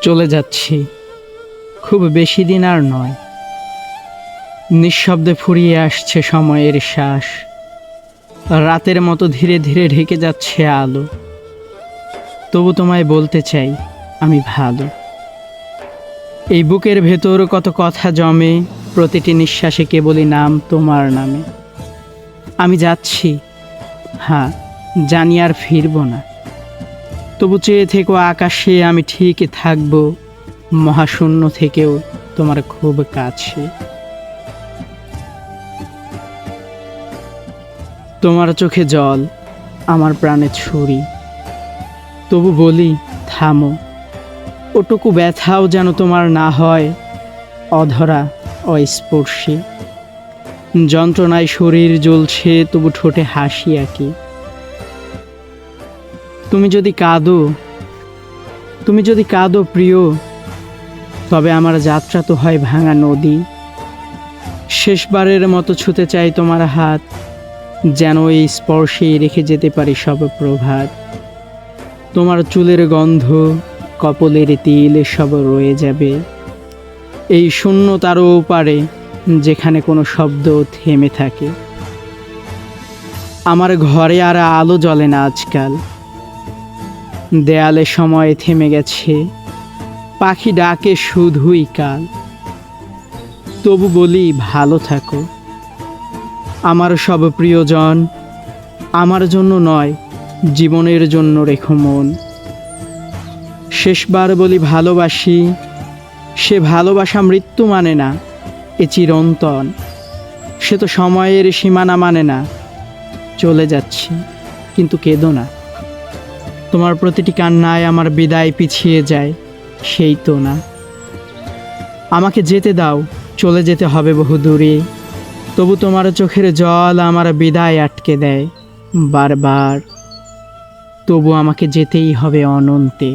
চলে যাচ্ছি, খুব বেশি দিন আর নয়। নিঃশব্দে ফুরিয়ে আসছে সময়ের শ্বাস, রাতের মতো ধীরে ধীরে ঢেকে যাচ্ছে আলো। তবু তোমায় বলতে চাই আমি ভালো। এই বুকের ভেতর কত কথা জমে, প্রতিটি নিঃশ্বাসে কেবলই নাম তোমার নামে। আমি যাচ্ছি, হ্যাঁ জানি আর ফিরব না। তবু চেয়ে থেকো আকাশে, আমি ঠিকই থাকবো মহাশূন্য থেকেও তোমার খুব কাছে। তোমার চোখে জল, আমার প্রাণে ছুরি। তবু বলি থামো, ওটুকু ব্যথাও যেন তোমার না হয় অধরা অস্পর্শী। যন্ত্রণায় শরীর জ্বলছে, তবু ঠোঁটে হাসি আঁকি। তুমি যদি কাঁদো প্রিয়, তবে আমার যাত্রা তো হয় ভাঙা নদী। শেষবারের মতো ছুঁতে চাই তোমার হাত, যেন এই স্পর্শেই রেখে যেতে পারি সব প্রভাত। তোমার চুলের গন্ধ, কপলের তিল সব রয়ে যাবে এই শূন্যতারও পারে, যেখানে কোনো শব্দ থেমে থাকে। আমার ঘরে আর আলো জ্বলে না আজকাল, দেয়ালে সময় থেমে গেছে, পাখি ডাকে শুধুই কাল। তবু বলি ভালো থাকো আমার সব প্রিয়জন, আমার জন্য নয় জীবনের জন্য রেখো মন। শেষবার বলি ভালোবাসি, সে ভালোবাসা মৃত্যু মানে না, এ চিরন্তন। সে তো সময়ের সীমানা মানে না। চলে যাচ্ছি কিন্তু কেঁদো না, তোমার প্রতিটি কান্নায় আমার বিদায় পিছিয়ে যায়, সেই তো না। আমাকে যেতে দাও, চলে যেতে হবে বহু দূরে। তবু তোমার চোখের জল আমার বিদায় আটকে দেয় বারবার। তবু আমাকে যেতেই হবে অনন্তে।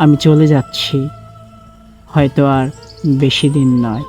আমি চলে যাচ্ছি, হয়তো আর বেশি দিন নয়।